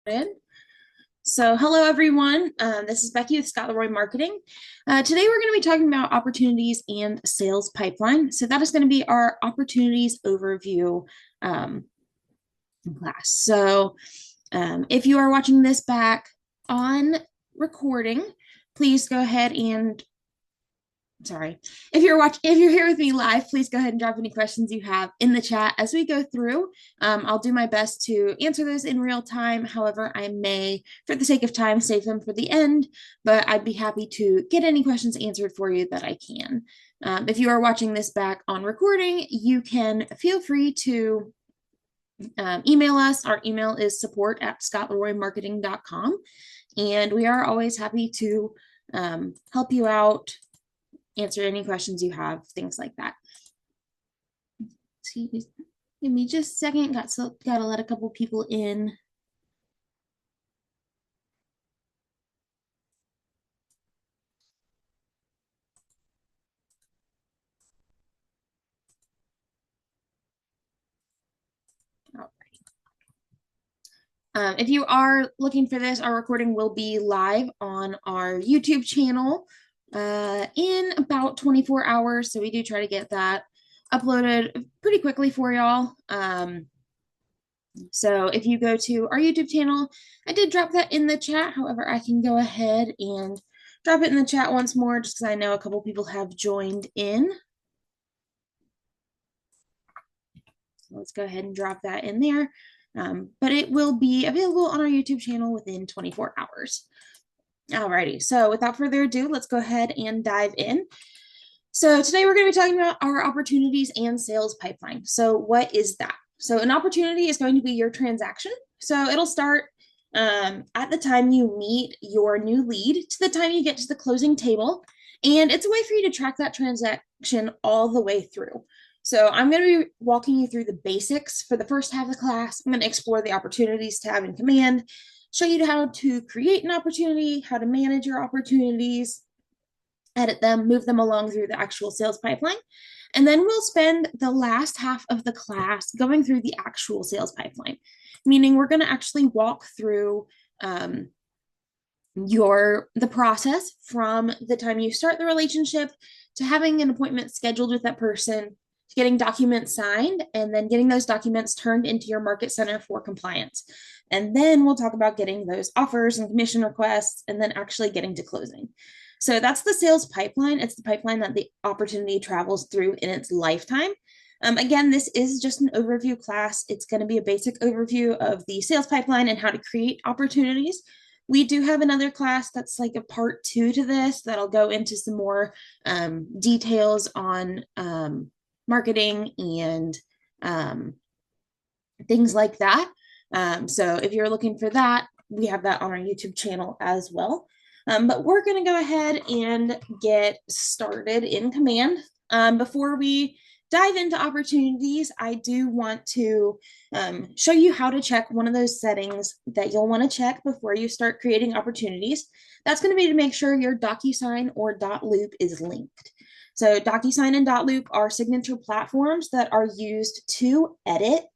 In. So, hello everyone. This is Becky with Scott Leroy Marketing. Today we're going to be talking about opportunities and sales pipeline. So that is going to be our opportunities overview class. So, if you are watching this back on recording, please go ahead and sorry. If you're here with me live, please go ahead and drop any questions you have in the chat as we go through. I'll do my best to answer those in real time. However, I may, for the sake of time, save them for the end, but I'd be happy to get any questions answered for you that I can. If you are watching this back on recording, you can feel free to email us. Our email is support@scottleroymarketing.com, and we are always happy to help you out, answer any questions you have, things like that. See, give me just a second. Gotta let a couple people in. If you are looking for this, our recording will be live on our YouTube channel in about 24 hours. So we do try to get that uploaded pretty quickly for y'all. So if you go to our YouTube channel, I did drop that in the chat. However, I can go ahead and drop it in the chat once more just because I know a couple people have joined in. So let's go ahead and drop that in there. But it will be available on our YouTube channel within 24 hours. Alrighty, so without further ado, let's go ahead and dive in. So today we're going to be talking about our opportunities and sales pipeline. So what is that? So an opportunity is going to be your transaction. So it'll start at the time you meet your new lead to the time you get to the closing table. And it's a way for you to track that transaction all the way through. So I'm going to be walking you through the basics for the first half of the class. I'm going to explore the opportunities tab in Command, show you how to create an opportunity, how to manage your opportunities, edit them, move them along through the actual sales pipeline. And then we'll spend the last half of the class going through the actual sales pipeline, meaning we're going to actually walk through the process from the time you start the relationship to having an appointment scheduled with that person, to getting documents signed, and then getting those documents turned into your market center for compliance. And then we'll talk about getting those offers and commission requests and then actually getting to closing. So that's the sales pipeline. It's the pipeline that the opportunity travels through in its lifetime. Again, this is just an overview class. It's going to be a basic overview of the sales pipeline and how to create opportunities. We do have another class that's like a part 2 to this that'll go into some more details on marketing and things like that. So if you're looking for that, we have that on our YouTube channel as well. But we're going to go ahead and get started in Command. Before we dive into opportunities, I do want to show you how to check one of those settings that you'll want to check before you start creating opportunities. That's going to be to make sure your DocuSign or .loop is linked. So DocuSign and .loop are signature platforms that are used to edit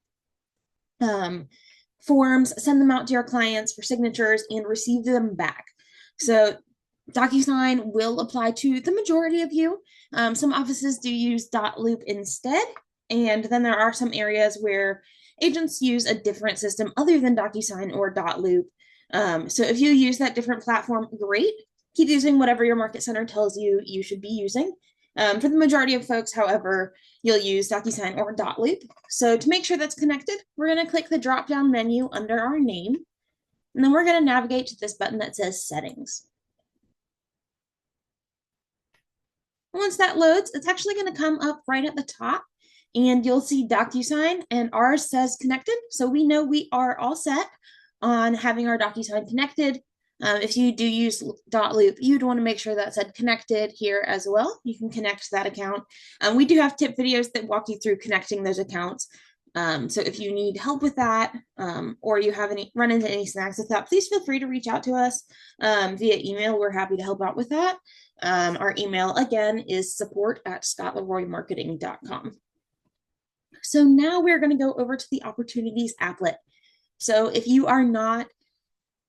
forms, send them out to your clients for signatures, and receive them back. So DocuSign will apply to the majority of you. Some offices do use .loop instead, and then there are some areas where agents use a different system other than DocuSign or .loop. So if you use that different platform, great. Keep using whatever your market center tells you you should be using. For the majority of folks, however, you'll use DocuSign or .loop. So to make sure that's connected, we're going to click the drop-down menu under our name, and then we're going to navigate to this button that says Settings. Once that loads, it's actually going to come up right at the top, and you'll see DocuSign, and ours says connected. So we know we are all set on having our DocuSign connected. If you do use .loop, you'd want to make sure that said connected here as well. You can connect that account. We do have tip videos that walk you through connecting those accounts. So if you need help with that, or you have run into any snags with that, please feel free to reach out to us via email. We're happy to help out with that. Our email again is support@scottleroymarketing.com. So now we're going to go over to the opportunities applet. So if you are not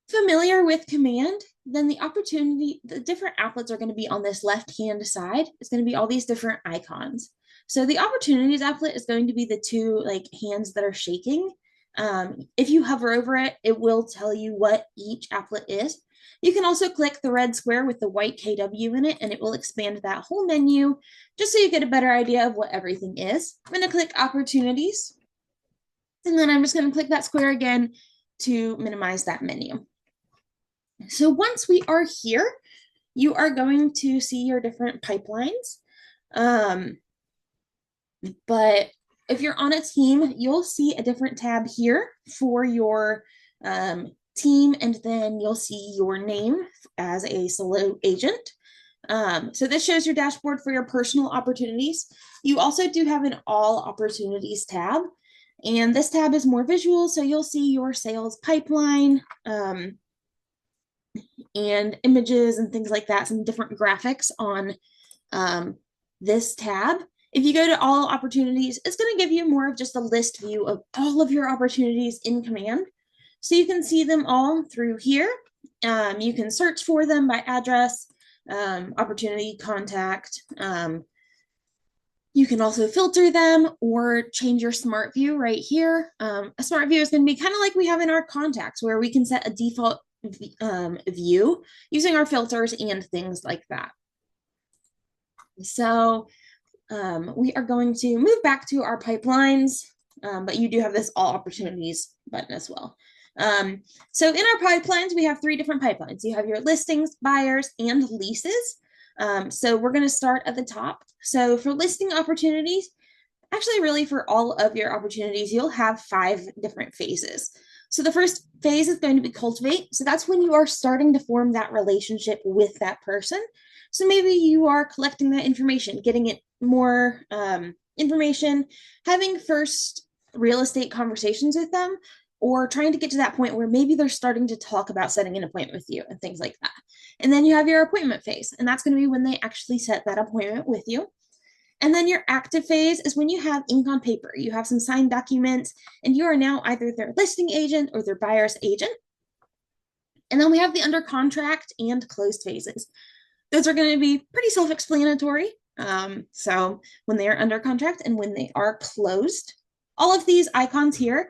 Familiar with command, then the different applets are going to be on this left-hand side. It's going to be all these different icons. So the opportunities applet is going to be the two like hands that are shaking. If you hover over it, it will tell you what each applet is. You can also click the red square with the white KW in it, and it will expand that whole menu just so you get a better idea of what everything is. I'm going to click opportunities, and then I'm just going to click that square again to minimize that menu. So once we are here, you are going to see your different pipelines. But if you're on a team, you'll see a different tab here for your team, and then you'll see your name as a solo agent. So this shows your dashboard for your personal opportunities. You also do have an all opportunities tab, and this tab is more visual, so you'll see your sales pipeline, and images and things like that, some different graphics on this tab. If you go to all opportunities, it's going to give you more of just a list view of all of your opportunities in command. So you can see them all through here. You can search for them by address, opportunity, contact. You can also filter them or change your smart view right here. A smart view is going to be kind of like we have in our contacts, where we can set a default view using our filters and things like that. So we are going to move back to our pipelines, but you do have this all opportunities button as well. So in our pipelines, we have 3 different pipelines. You have your listings, buyers, and leases. So we're going to start at the top. So for listing opportunities, actually really for all of your opportunities, you'll have 5 different phases. So the first phase is going to be cultivate. So that's when you are starting to form that relationship with that person. So maybe you are collecting that information, getting it more information, having first real estate conversations with them, or trying to get to that point where maybe they're starting to talk about setting an appointment with you and things like that. And then you have your appointment phase, and that's going to be when they actually set that appointment with you. And then your active phase is when you have ink on paper, you have some signed documents, and you are now either their listing agent or their buyer's agent. And then we have the under contract and closed phases. Those are going to be pretty self-explanatory. So when they are under contract and when they are closed, all of these icons here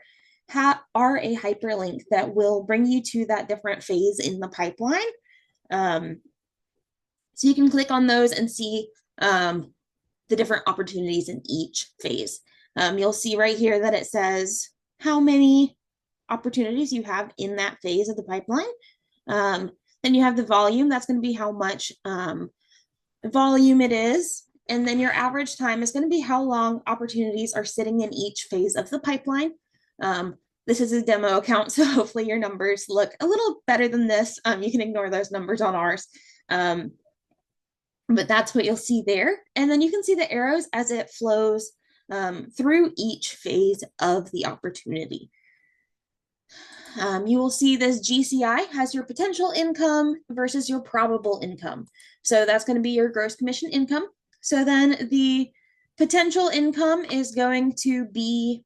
are a hyperlink that will bring you to that different phase in the pipeline. So you can click on those and see the different opportunities in each phase. You'll see right here that it says how many opportunities you have in that phase of the pipeline. Then you have the volume. That's going to be how much volume it is. And then your average time is going to be how long opportunities are sitting in each phase of the pipeline. This is a demo account, so hopefully your numbers look a little better than this. You can ignore those numbers on ours. But that's what you'll see there. And then you can see the arrows as it flows through each phase of the opportunity. You will see this GCI has your potential income versus your probable income. So that's going to be your gross commission income. So then the potential income is going to be,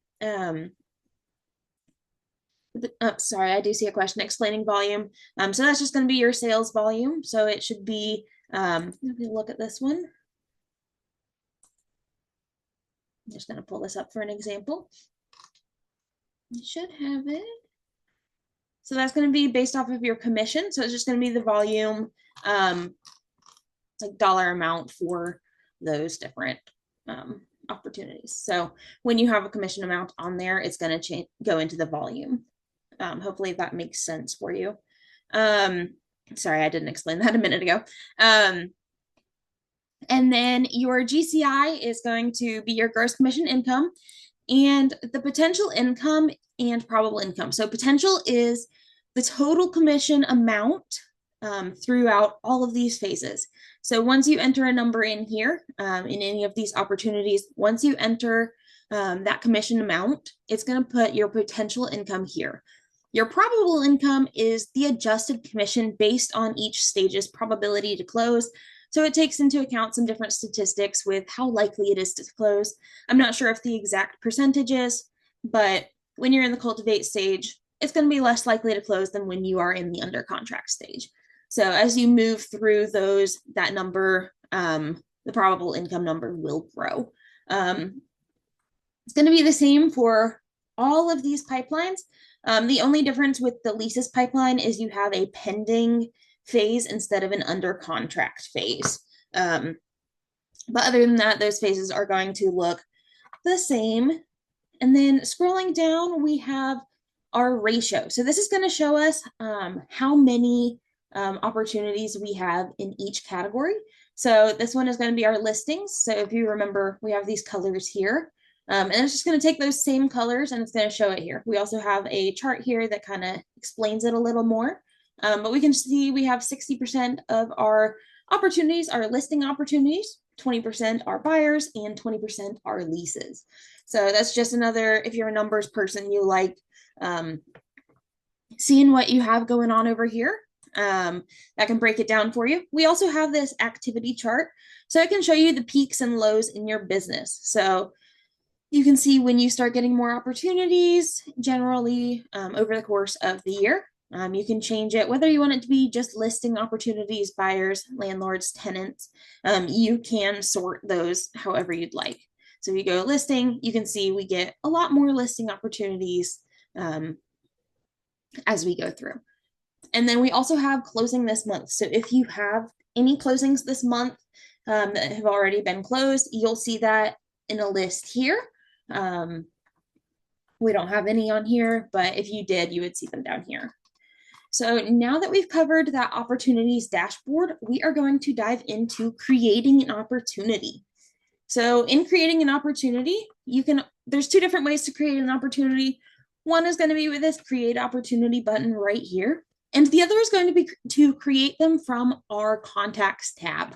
sorry, I do see a question explaining volume. So that's just going to be your sales volume. So it should be, let me look at this one. I'm just going to pull this up for an example. You should have it. So that's going to be based off of your commission. So it's just going to be the volume, like dollar amount for those different opportunities. So when you have a commission amount on there, it's going to go into the volume. Hopefully that makes sense for you. Sorry, I didn't explain that a minute ago. And then your GCI is going to be your gross commission income and the potential income and probable income. So potential is the total commission amount throughout all of these phases. So once you enter a number in here, in any of these opportunities, once you enter that commission amount, it's going to put your potential income here. Your probable income is the adjusted commission based on each stage's probability to close. So it takes into account some different statistics with how likely it is to close. I'm not sure if the exact percentage is, but when you're in the cultivate stage, it's going to be less likely to close than when you are in the under contract stage. So as you move through those, that number, the probable income number will grow. It's going to be the same for all of these pipelines. The only difference with the leases pipeline is you have a pending phase instead of an under contract phase. But other than that, those phases are going to look the same. And then scrolling down, we have our ratio. So this is going to show us how many opportunities we have in each category. So this one is going to be our listings. So if you remember, we have these colors here. And it's just going to take those same colors and it's going to show it here. We also have a chart here that kind of explains it a little more. But we can see we have 60% of our opportunities are listing opportunities, 20% are buyers, and 20% are leases. So that's just another, if you're a numbers person, you like seeing what you have going on over here. That can break it down for you. We also have this activity chart. So it can show you the peaks and lows in your business. So you can see when you start getting more opportunities generally over the course of the year. You can change it, whether you want it to be just listing opportunities, buyers, landlords, tenants. You can sort those however you'd like. So if you go listing, you can see we get a lot more listing opportunities as we go through. And then we also have closing this month. So if you have any closings this month that have already been closed, you'll see that in a list here. We don't have any on here, but if you did, you would see them down here. So now that we've covered that opportunities dashboard, we are going to dive into creating an opportunity. So in creating an opportunity, there's two different ways to create an opportunity. One is going to be with this create opportunity button right here. And the other is going to be to create them from our contacts tab.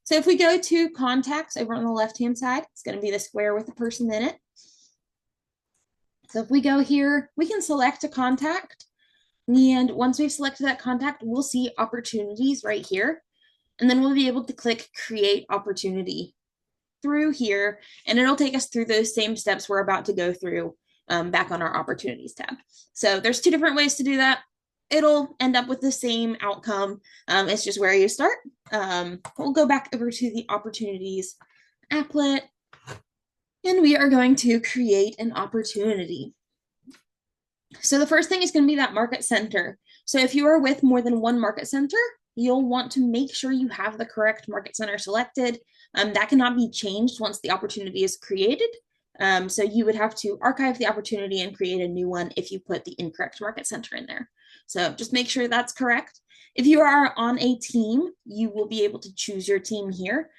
So if we go to contacts over on the left-hand side, it's going to be the square with the person in it. So if we go here, we can select a contact. And once we've selected that contact, we'll see opportunities right here. And then we'll be able to click create opportunity through here. And it'll take us through those same steps we're about to go through back on our opportunities tab. So there's two different ways to do that. It'll end up with the same outcome. It's just where you start. We'll go back over to the opportunities applet. And we are going to create an opportunity. So the first thing is going to be that market center. So if you are with more than one market center, you'll want to make sure you have the correct market center selected. That cannot be changed once the opportunity is created. So you would have to archive the opportunity and create a new one if you put the incorrect market center in there. So just make sure that's correct. If you are on a team, you will be able to choose your team here.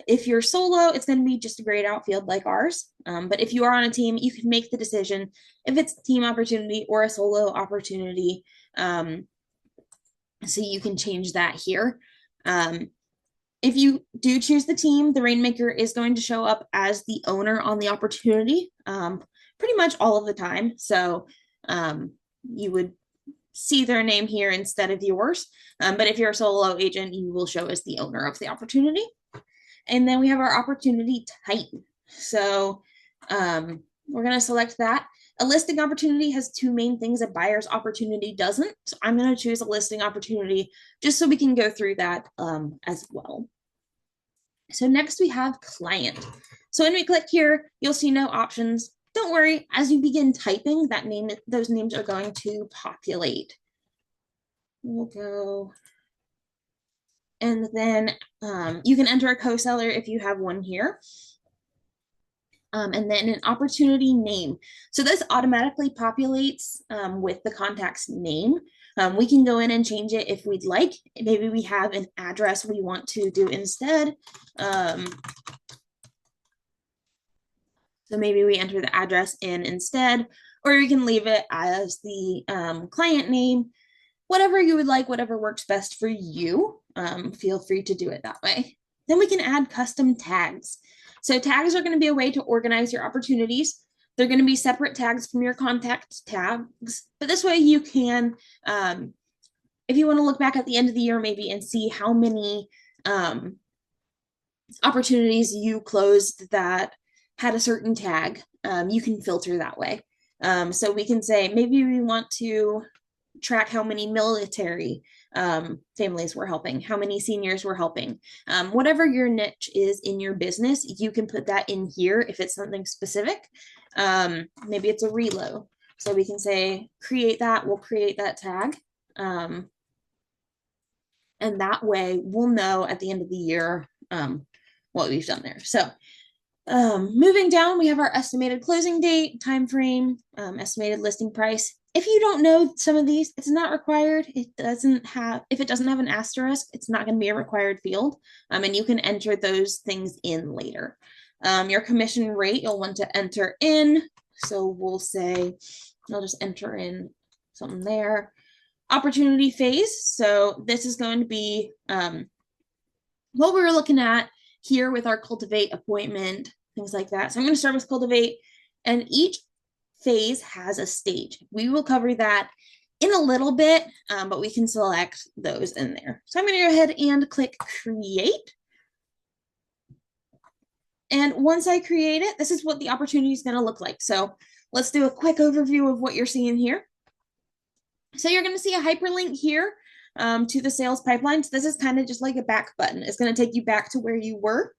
If you're solo, it's going to be just a grayed out field like ours. But if you are on a team, you can make the decision if it's a team opportunity or a solo opportunity. So you can change that here. If you do choose the team, the Rainmaker is going to show up as the owner on the opportunity pretty much all of the time. So you would see their name here instead of yours. But if you're a solo agent, you will show as the owner of the opportunity. And then we have our opportunity type. So we're going to select that. A listing opportunity has two main things a buyer's opportunity doesn't. So I'm going to choose a listing opportunity just so we can go through that as well. So next we have client. So when we click here, you'll see no options. Don't worry, as you begin typing, those names are going to populate. We'll go. And then you can enter a co-seller if you have one here. And then an opportunity name. So this automatically populates with the contact's name. We can go in and change it if we'd like. Maybe we have an address we want to do instead. So maybe we enter the address in instead, or you can leave it as the client name. Whatever you would like, whatever works best for you, feel free to do it that way. Then we can add custom tags. So tags are going to be a way to organize your opportunities. They're going to be separate tags from your contact tags, but this way you can, if you want to look back at the end of the year maybe and see how many opportunities you closed that had a certain tag, you can filter that way. So we can say maybe we want to track how many military families we're helping, how many seniors we're helping. Whatever your niche is in your business, you can put that in here if it's something specific. Maybe it's a relo. So we can say, create that, we'll create that tag. And that way we'll know at the end of the year what we've done there. So moving down, we have our estimated closing date, time frame, estimated listing price. If you don't know some of these, it's not required. It doesn't have, if it doesn't have an asterisk, it's not going to be a required field. And you can enter those things in later. Your commission rate, you'll want to enter in. So we'll say, I'll just enter in something there. Opportunity phase. So this is going to be what we were looking at here with our cultivate, appointment, things like that. So I'm going to start with cultivate, and each phase has a stage. We will cover that in a little bit, but we can select those in there. So I'm going to go ahead and click create. And once I create it, this is what the opportunity is going to look like. So let's do a quick overview of what you're seeing here. So you're going to see a hyperlink here to the sales pipeline. So this is kind of just like a back button. It's going to take you back to where you were.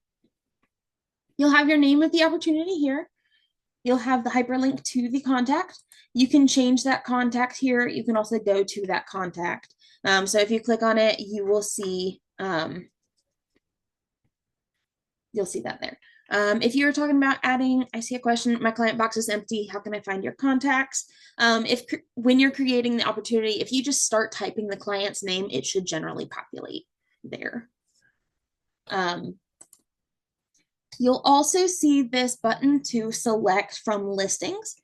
You'll have your name of the opportunity here. You'll have the hyperlink to the contact. You can change that contact here. You can also go to that contact. So if you click on it, you will see, you'll see that there. If you're talking about adding, I see a question, my client box is empty. How can I find your contacts? When you're creating the opportunity, if you just start typing the client's name, it should generally populate there. You'll also see this button to select from listings.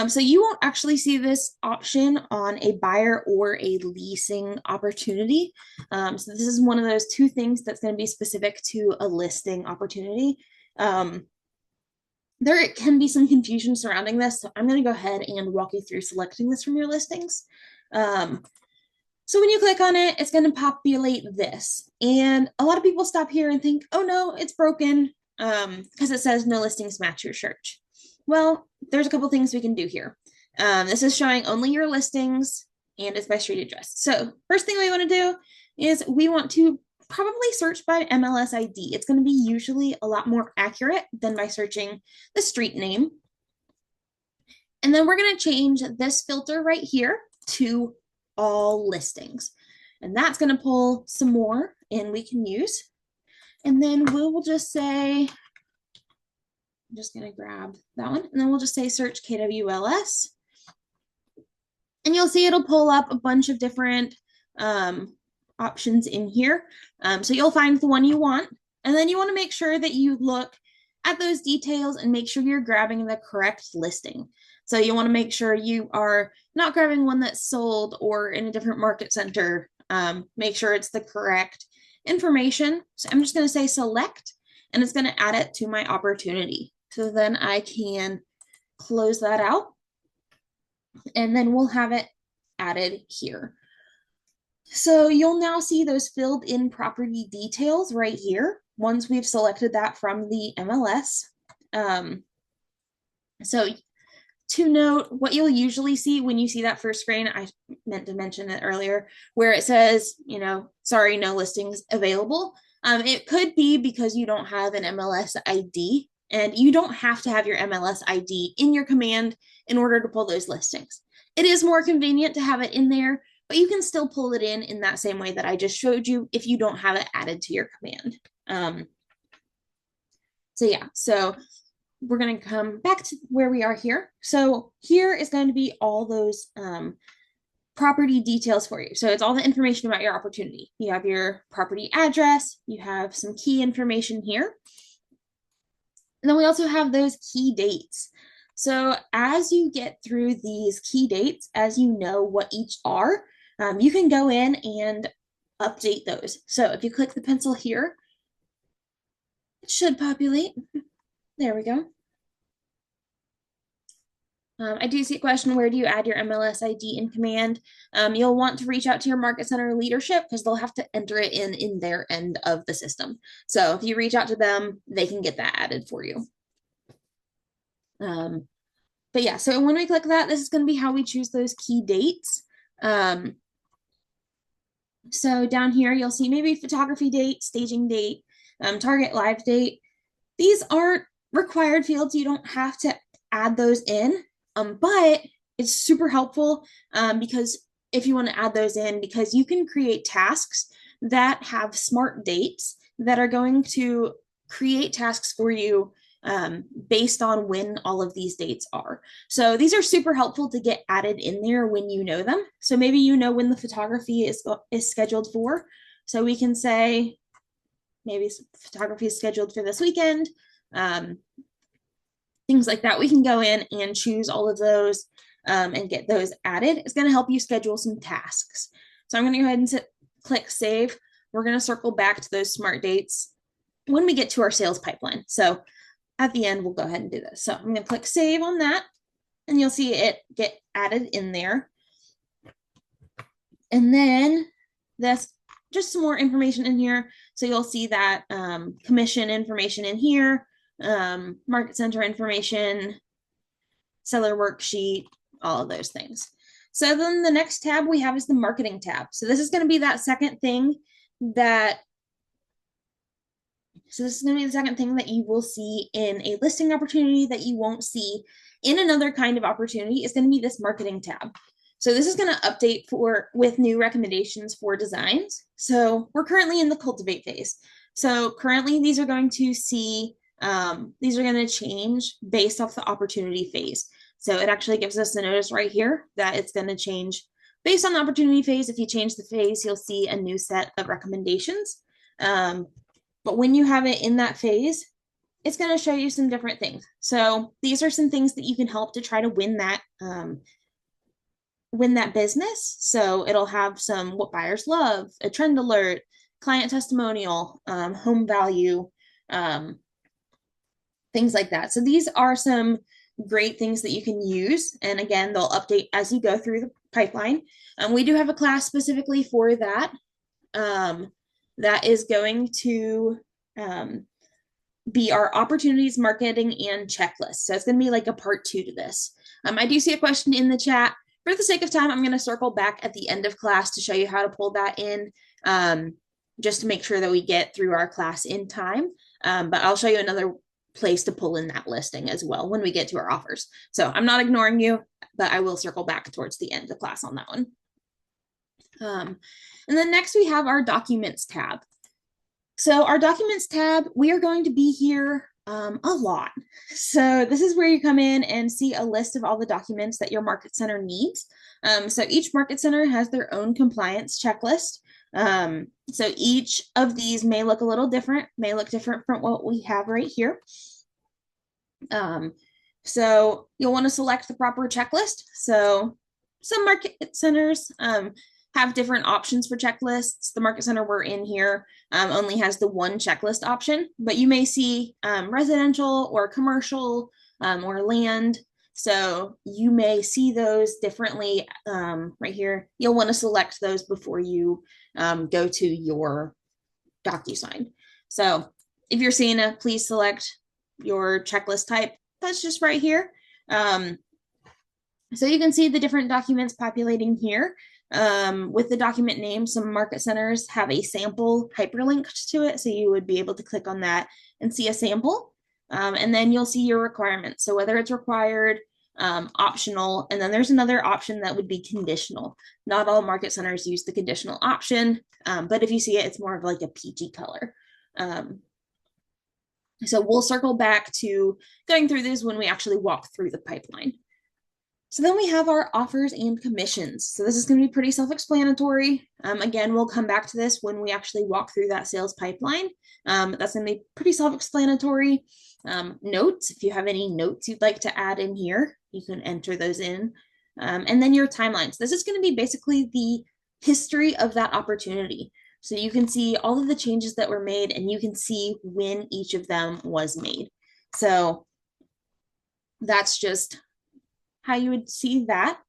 So you won't actually see this option on a buyer or a leasing opportunity. So this is one of those two things that's going to be specific to a listing opportunity. There can be some confusion surrounding this, so I'm going to go ahead and walk you through selecting this from your listings. So when you click on it, it's going to populate this. And a lot of people stop here and think, oh no, it's broken because it says no listings match your search. Well, there's a couple things we can do here. This is showing only your listings and it's by street address. So first thing we want to do is we want to probably search by MLS ID. It's going to be usually a lot more accurate than by searching the street name. And then we're going to change this filter right here to all listings. And that's going to pull some more and we can use. And then we'll just say, I'm just going to grab that one. And then we'll just say search KWLS. And you'll see it'll pull up a bunch of different options in here. So you'll find the one you want. And then you want to make sure that you look at those details and make sure you're grabbing the correct listing. So you want to make sure you are not grabbing one that's sold or in a different market center. Make sure it's the correct information. So I'm just going to say select, and it's going to add it to my opportunity. So then I can close that out, and then we'll have it added here. So you'll now see those filled in property details right here once we've selected that from the MLS. So to note, what you'll usually see when you see that first screen, I meant to mention it earlier, where it says, you know, sorry, no listings available. It could be because you don't have an MLS ID, and you don't have to have your MLS ID in your command in order to pull those listings. It is more convenient to have it in there, but you can still pull it in that same way that I just showed you if you don't have it added to your command. So we're going to come back to where we are here. So here is going to be all those property details for you. So it's all the information about your opportunity. You have your property address, you have some key information here. And then we also have those key dates. So as you get through these key dates, as you know what each are, you can go in and update those. So if you click the pencil here, it should populate. There we go. I do see a question, where do you add your MLS ID in command? You'll want to reach out to your market center leadership because they'll have to enter it in their end of the system. So if you reach out to them, they can get that added for you. But yeah, so when we click that, this is going to be how we choose those key dates. So down here, you'll see maybe photography date, staging date, target live date. These aren't required fields. You don't have to add those in, but it's super helpful because if you want to add those in, because you can create tasks that have smart dates that are going to create tasks for you based on when all of these dates are. So these are super helpful to get added in there when you know them. So maybe you know when the photography is scheduled for. So we can say maybe photography is scheduled for this weekend. Things like that. We can go in and choose all of those and get those added. It's going to help you schedule some tasks. So I'm going to go ahead and click save. We're going to circle back to those smart dates when we get to our sales pipeline. So at the end, we'll go ahead and do this. So I'm going to click save on that, and you'll see it get added in there. And then that's just some more information in here. So you'll see that commission information in here, market center information, seller worksheet, all of thing. So then the next tab we have is the marketing tab. So this is going to be that second thing that you will see in a listing opportunity that you won't see in another kind of opportunity is going to be this marketing tab. So this is going to update with new recommendations for designs. So we're currently in the cultivate phase. So currently these are going to change based off the opportunity phase. So it actually gives us a notice right here that it's going to change based on the opportunity phase. If you change the phase, you'll see a new set of recommendations. But when you have it in that phase, it's going to show you some different things. So these are some things that you can help to try to win that business. So it'll have some what buyers love, a trend alert, client testimonial, home value, things like that. So these are some great things that you can use. And again, they'll update as you go through the pipeline. We do have a class specifically for that. That is going to be our opportunities, marketing, and checklist. So it's going to be like a part 2 to this. I do see a question in the chat. For the sake of time, I'm going to circle back at the end of class to show you how to pull that in, just to make sure that we get through our class in time. But I'll show you another place to pull in that listing as well when we get to our offers. So I'm not ignoring you, but I will circle back towards the end of the class on that one. And then next we have our documents tab. So our documents tab, we are going to be here a lot. So this is where you come in and see a list of all the documents that your market center needs. So each market center has their own compliance checklist. So each of these may look a little different, from what we have right here. So you'll want to select the proper checklist. So some market centers have different options for checklists. The market center we're in here only has the one checklist option, but you may see residential or commercial or land. So you may see those differently right here. You'll want to select those before you go to your DocuSign. So if you're seeing a please select your checklist type, that's just right here. So you can see the different documents populating here. With the document name, some market centers have a sample hyperlinked to it, so you would be able to click on that and see a sample. And then you'll see your requirements. So whether it's required, optional, and then there's another option that would be conditional. Not all market centers use the conditional option, but if you see it, it's more of like a peachy color. So we'll circle back to going through this when we actually walk through the pipeline. So then we have our offers and commissions. So this is going to be pretty self-explanatory. Again, we'll come back to this when we actually walk through that sales pipeline. That's going to be pretty self-explanatory. Notes, if you have any notes you'd like to add in here, you can enter those in. And then your timelines. This is going to be basically the history of that opportunity. So you can see all of the changes that were made, and you can see when each of them was made. So that's just how you would see that.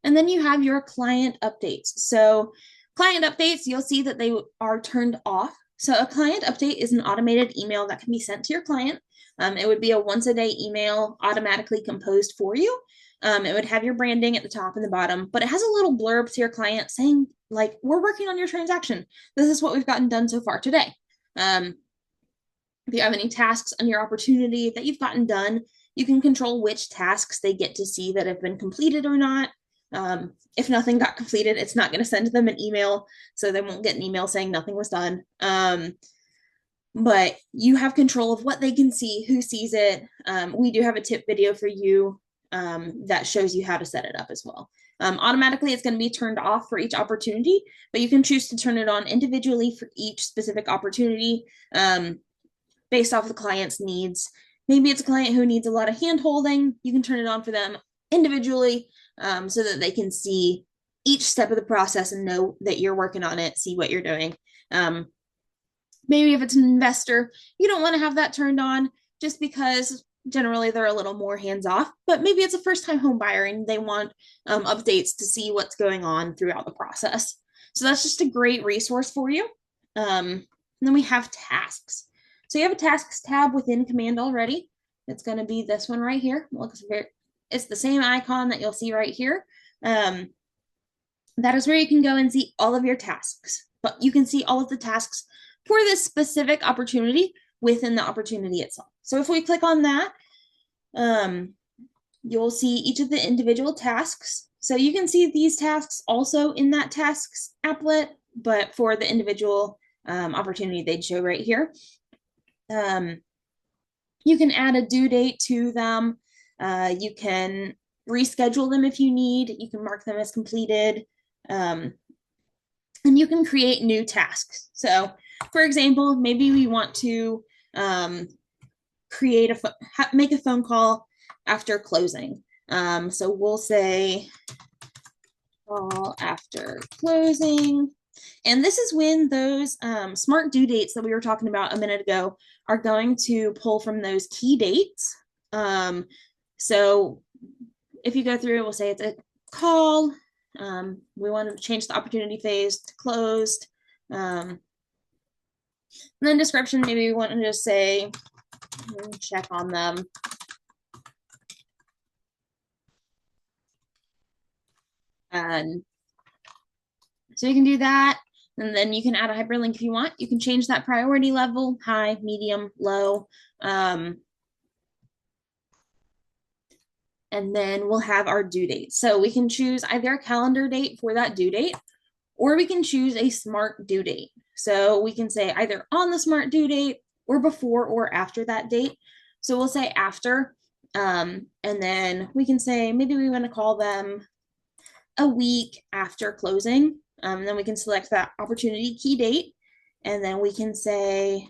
And then you have your client updates. So client updates, you'll see that they are turned off. So a client update is an automated email that can be sent to your client. It would be a once a day email automatically composed for you. It would have your branding at the top and the bottom, but it has a little blurb to your client saying, like, we're working on your transaction. This is what we've gotten done so far today. If you have any tasks on your opportunity that you've gotten done, you can control which tasks they get to see that have been completed or not. If nothing got completed, it's not going to send them an email, so they won't get an email saying nothing was done. But you have control of what they can see, who sees it. We do have a tip video for you that shows you how to set it up as well. Automatically, it's going to be turned off for each opportunity, but you can choose to turn it on individually for each specific opportunity based off the client's needs. Maybe it's a client who needs a lot of hand holding. You can turn it on for them individually so that they can see each step of the process and know that you're working on it, see what you're doing. Maybe if it's an investor, you don't want to have that turned on just because generally they're a little more hands off, but maybe it's a first time home buyer and they want updates to see what's going on throughout the process. So that's just a great resource for you. And then we have tasks. So you have a tasks tab within Command already. It's going to be this one right here. It's the same icon that you'll see right here. That is where you can go and see all of your tasks, but you can see all of the tasks for this specific opportunity within the opportunity itself. So if we click on that, you'll see each of the individual tasks. So you can see these tasks also in that tasks applet, but for the individual opportunity they'd show right here. You can add a due date to them. You can reschedule them if you need. You can mark them as completed. And you can create new tasks. So for example, maybe we want to make a phone call after closing. So we'll say call after closing. And this is when those smart due dates that we were talking about a minute ago are going to pull from those key dates. So if you go through, we'll say it's a call. We want to change the opportunity phase to closed. And then description, maybe we want to just say, check on them. And so you can do that. And then you can add a hyperlink if you want. You can change that priority level, high, medium, low. And then we'll have our due date. So we can choose either a calendar date for that due date, or we can choose a smart due date. So we can say either on the smart due date or before or after that date. So we'll say after, and then we can say maybe we want to call them a week after closing. And then we can select that opportunity key date, and then we can say,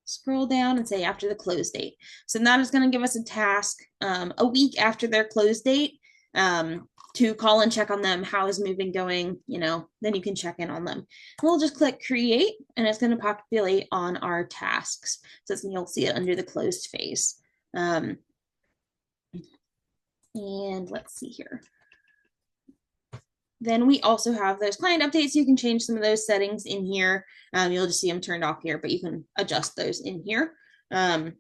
scroll down and say after the close date. So that is going to give us a task a week after their close date to call and check on them. How is moving going? Then you can check in on them. And we'll just click create, and it's going to populate on our tasks. So you'll see it under the closed phase. And let's see here. Then we also have those client updates. You can change some of those settings in here. You'll just see them turned off here, but you can adjust those in here. And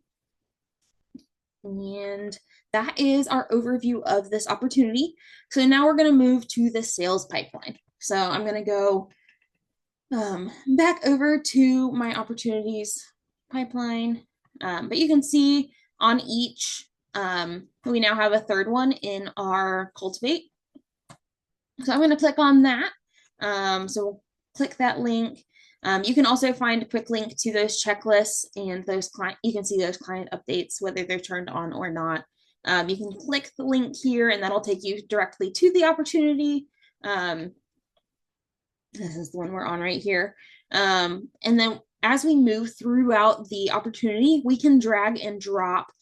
that is our overview of this opportunity. So now we're going to move to the sales pipeline. So I'm going to go back over to my opportunities pipeline. But you can see on each, we now have a third one in our cultivate. So I'm going to click on that. So we'll click that link. You can also find a quick link to those checklists and those you can see those client updates, whether they're turned on or not. You can click the link here, and that'll take you directly to the opportunity. This is the one we're on right here. And then as we move throughout the opportunity, we can drag and drop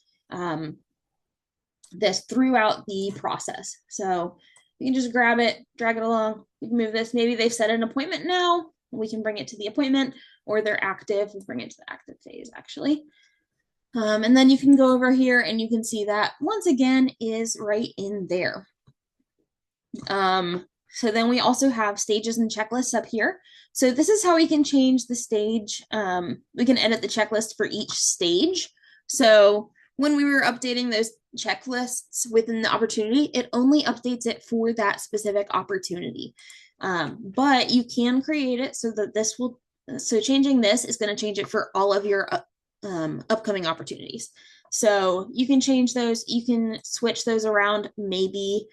this throughout the process. So you can just grab it, drag it along. You can move this. Maybe they've set an appointment now. We can bring it to the appointment, or they're active. We'll bring it to the active phase, actually. And then you can go over here and you can see that once again is right in there. So then we also have stages and checklists up here. So this is how we can change the stage. We can edit the checklist for each stage. So when we were updating checklists within the opportunity, it only updates it for that specific opportunity. But you can create it so that this will, so changing this is going to change it for all of your upcoming opportunities. So you can change those, you can switch those around. Maybe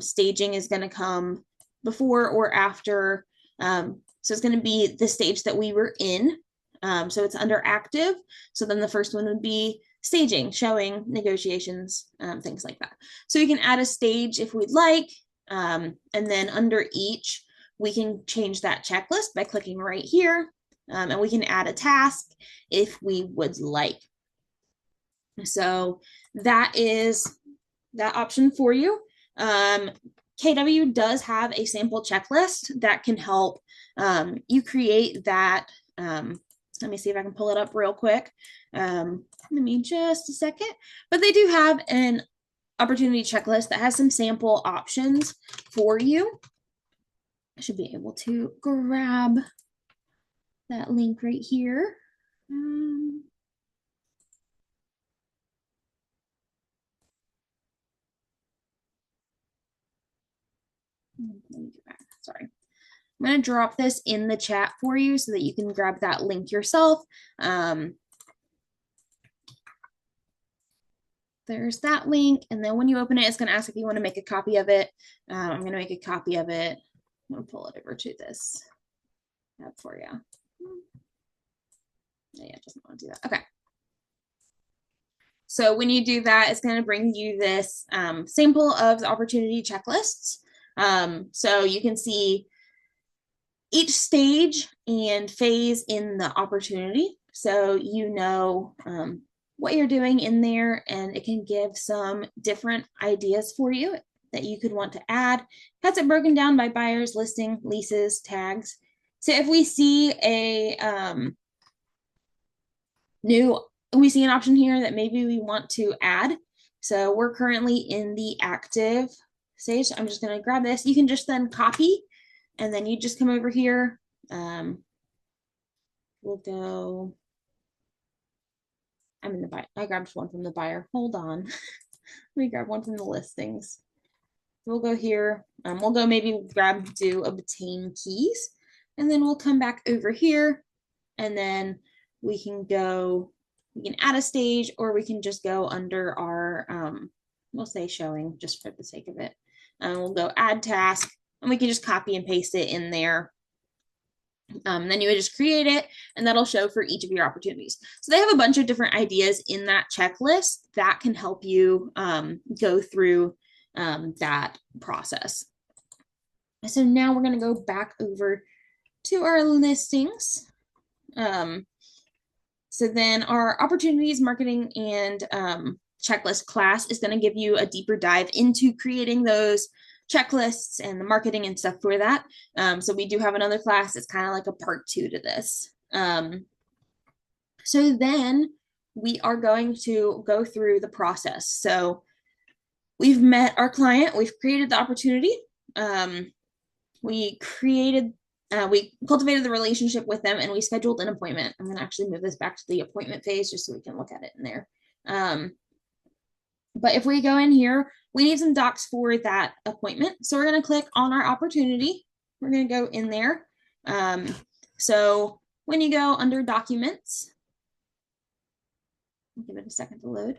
staging is going to come before or after. So it's going to be the stage that we were in. So it's under active. So then the first one would be staging, showing, negotiations, things like that. So we can add a stage if we'd like. And then under each, we can change that checklist by clicking right here. And we can add a task if we would like. So that is that option for you. KW does have a sample checklist that can help you create that. Let me see if I can pull it up real quick. Let me just a second. But they do have an opportunity checklist that has some sample options for you. I should be able to grab that link right here. Sorry. I'm going to drop this in the chat for you so that you can grab that link yourself. There's that link. And then when you open it, it's going to ask if you want to make a copy of it. I'm going to make a copy of it. I'm going to pull it over to this tab for you. Yeah, it doesn't want to do that. Okay. So when you do that, it's going to bring you this sample of the opportunity checklists. So you can see each stage and phase in the opportunity. So you know what you're doing in there, and it can give some different ideas for you that you could want to add. Has it broken down by buyers, listing, leases, tags. So if we see we see an option here that maybe we want to add. So we're currently in the active stage. So I'm just going to grab this. You can just then copy, and then you just come over here. We'll go. I'm in the buy. I grabbed one from the buyer. Hold on. Let me grab one from the listings. We'll go here. We'll go maybe do obtain keys, and then we'll come back over here, and then we can go. We can add a stage, or we can just go under our, we'll say showing just for the sake of it. We'll go add task, and we can just copy and paste it in there. Then you would just create it, and that'll show for each of your opportunities. So they have a bunch of different ideas in that checklist that can help you go through that process. So now we're going to go back over to our listings. So then our opportunities, marketing, and checklist class is going to give you a deeper dive into creating those checklists and the marketing and stuff for that. So we do have another class. It's kind of like a part 2 to this. So then we are going to go through the process. So we've met our client. We've created the opportunity. We cultivated the relationship with them, and we scheduled an appointment. I'm going to actually move this back to the appointment phase just so we can look at it in there. But if we go in here, we need some docs for that appointment. So we're going to click on our opportunity. We're going to go in there. So when you go under documents, I'll give it a second to load.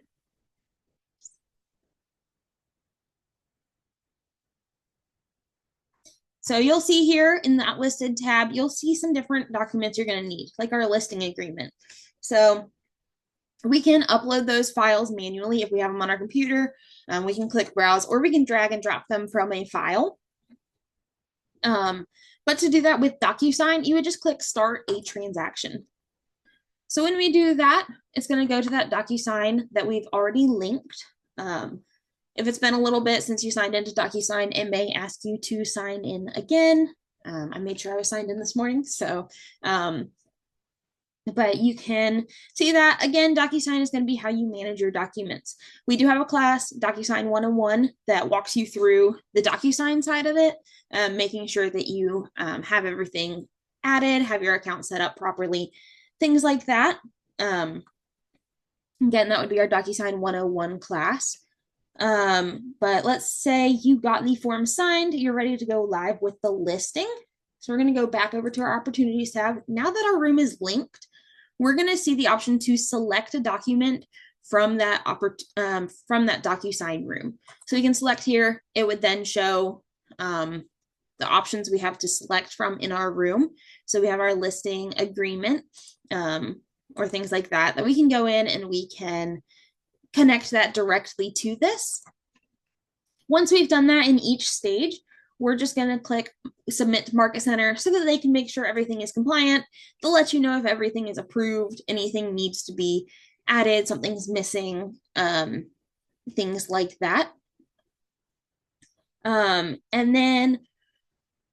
So you'll see here in that listed tab, you'll see some different documents you're going to need, like our listing agreement. So we can upload those files manually if we have them on our computer. We can click browse, or we can drag and drop them from a file. But to do that with DocuSign, you would just click start a transaction. So when we do that, it's going to go to that DocuSign that we've already linked. If it's been a little bit since you signed into DocuSign, it may ask you to sign in again. I made sure I was signed in this morning. So, but you can see that again, DocuSign is going to be how you manage your documents. We do have a class, DocuSign 101, that walks you through the DocuSign side of it, making sure that you have everything added, have your account set up properly, things like that. Again, that would be our DocuSign 101 class. But let's say you got the form signed, you're ready to go live with the listing. So we're going to go back over to our opportunities tab. Now that our room is linked, we're going to see the option to select a document from that DocuSign room. So you can select here. It would then show the options we have to select from in our room. So we have our listing agreement or things like that, that we can go in and we can connect that directly to this. Once we've done that in each stage, we're just going to click submit to Market Center so that they can make sure everything is compliant. They'll let you know if everything is approved, anything needs to be added, something's missing, things like that. And then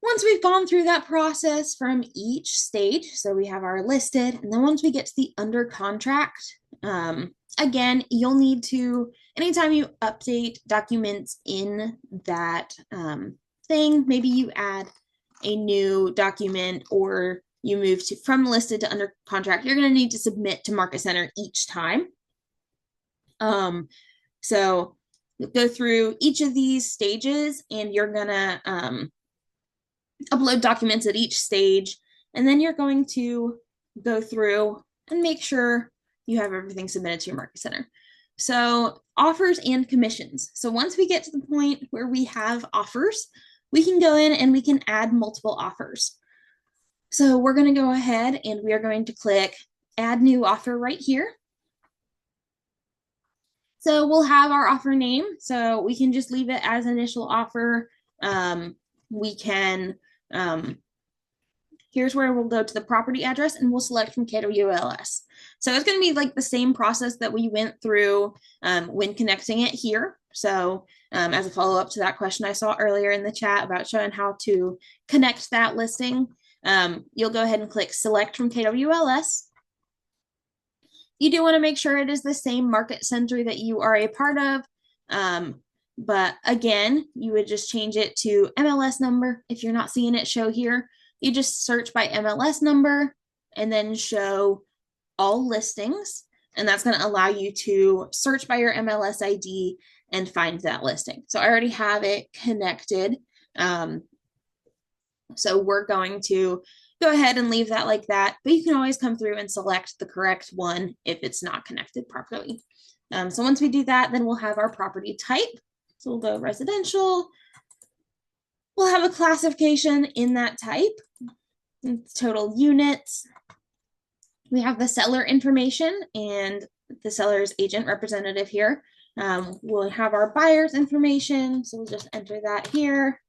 once we've gone through that process from each stage, so we have our listed, and then once we get to the under contract, again, you'll need to, anytime you update documents in that thing, maybe you add a new document or you move to from listed to under contract, you're going to need to submit to Market Center each time. So you'll go through each of these stages and you're going to upload documents at each stage, and then you're going to go through and make sure you have everything submitted to your Market Center. So offers and commissions. So once we get to the point where we have offers, we can go in and we can add multiple offers. So we're going to go ahead and we are going to click add new offer right here. So we'll have our offer name. So we can just leave it as initial offer. We can, here's where we'll go to the property address and we'll select from KWLS. So it's going to be like the same process that we went through when connecting it here. So as a follow-up to that question I saw earlier in the chat about showing how to connect that listing, you'll go ahead and click select from KWLS. You do want to make sure it is the same market center that you are a part of. But again, you would just change it to MLS number. If you're not seeing it show here, you just search by MLS number and then show all listings. And that's going to allow you to search by your MLS ID and find that listing. So I already have it connected. So we're going to go ahead and leave that like that, but you can always come through and select the correct one if it's not connected properly. So once we do that, then we'll have our property type. So we'll go residential. We'll have a classification in that type. It's total units. We have the seller information and the seller's agent representative here. We'll have our buyer's information. So we'll just enter that here.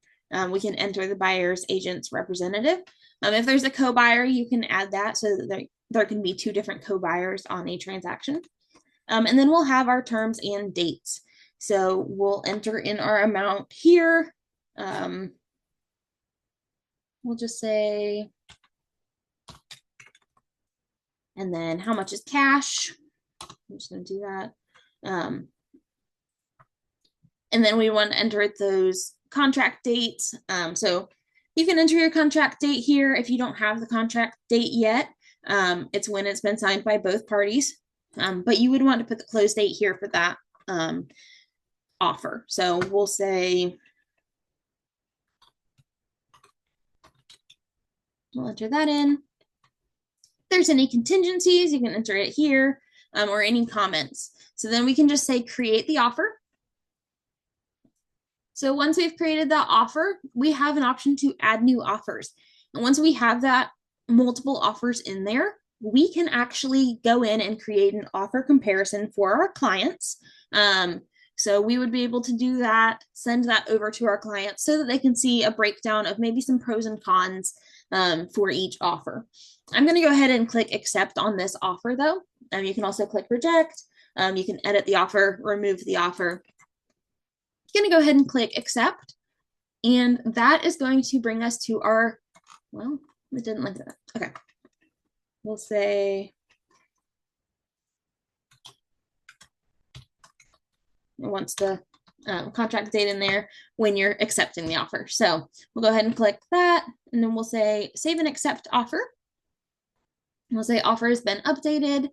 We can enter the buyer's agent's representative. If there's a co-buyer, you can add that so that there can be two different co-buyers on a transaction. And then we'll have our terms and dates. So we'll enter in our amount here. We'll just say, and then how much is cash? I'm just going to do that. And then we want to enter those contract dates. So you can enter your contract date here if you don't have the contract date yet. It's when it's been signed by both parties. But you would want to put the close date here for that offer. So we'll say, we'll enter that in. If there's any contingencies, you can enter it here, or any comments. So then we can just say create the offer. So once we've created that offer, we have an option to add new offers. And once we have that multiple offers in there, we can actually go in and create an offer comparison for our clients. So we would be able to do that, send that over to our clients so that they can see a breakdown of maybe some pros and cons for each offer. I'm going to go ahead and click accept on this offer though. You can also click reject. You can edit the offer, remove the offer. I'm going to go ahead and click accept. And that is going to bring us to our, well, it didn't like that. Okay. We'll say, it wants the contract date in there when you're accepting the offer. So we'll go ahead and click that, and then we'll say save and accept offer. And we'll say offer has been updated.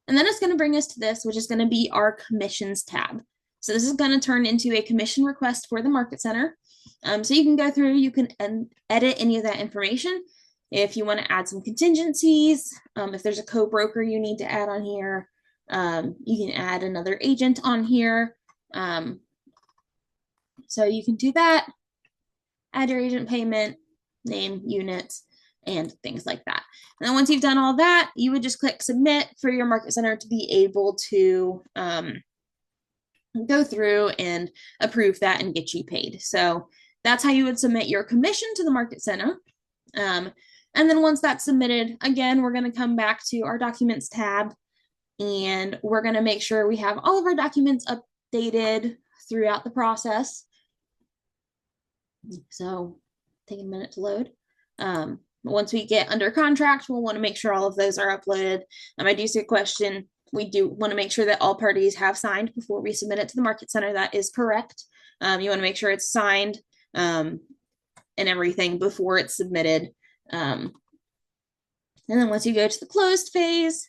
And then it's going to bring us to this, which is going to be our commissions tab. So this is going to turn into a commission request for the market center. So you can go through, you can edit any of that information. If you want to add some contingencies, if there's a co-broker you need to add on here, you can add another agent on here. So you can do that, add your agent payment, name, units, and things like that. And then once you've done all that, you would just click submit for your market center to be able to go through and approve that and get you paid. So that's how you would submit your commission to the market center. And then once that's submitted, again, we're going to come back to our documents tab, and we're going to make sure we have all of our documents updated throughout the process. So take a minute to load. Once we get under contract, we'll want to make sure all of those are uploaded. I do see a question. We do want to make sure that all parties have signed before we submit it to the market center. That is correct. You want to make sure it's signed and everything before it's submitted. And then once you go to the closed phase,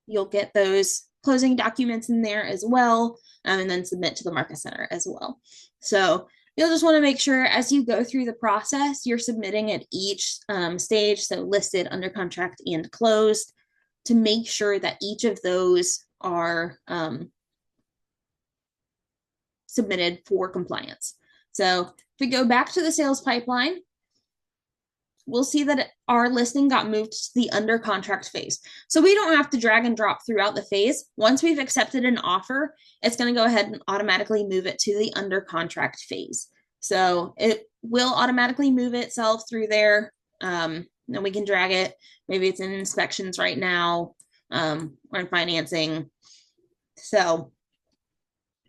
you'll get those closing documents in there as well, and then submit to the market center as well. So you'll just want to make sure as you go through the process, you're submitting at each stage, so listed, under contract, and closed, to make sure that each of those are submitted for compliance. So if we go back to the sales pipeline, we'll see that our listing got moved to the under contract phase. So we don't have to drag and drop throughout the phase. Once we've accepted an offer, it's going to go ahead and automatically move it to the under contract phase. So it will automatically move itself through there. And we can drag it. Maybe it's in inspections right now, or in financing. So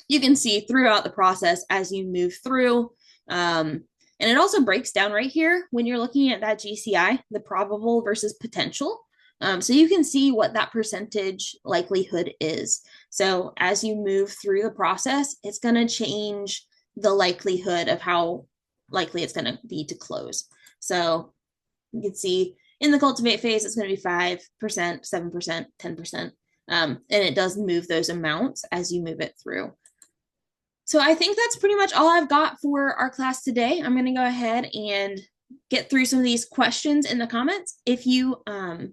you can see throughout the process as you move through. And it also breaks down right here when you're looking at that GCI, the probable versus potential. So you can see what that percentage likelihood is. So as you move through the process, it's going to change the likelihood of how likely it's going to be to close. So you can see in the cultivate phase, it's going to be 5%, 7%, 10%. And it does move those amounts as you move it through. So I think that's pretty much all I've got for our class today. I'm going to go ahead and get through some of these questions in the comments. If you are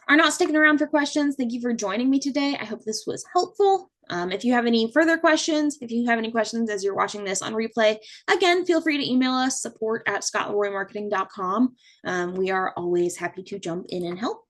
not sticking around for questions, thank you for joining me today. I hope this was helpful. If you have any further questions, if you have any questions as you're watching this on replay, again, feel free to email us, support@scottleroymarketing.com. We are always happy to jump in and help.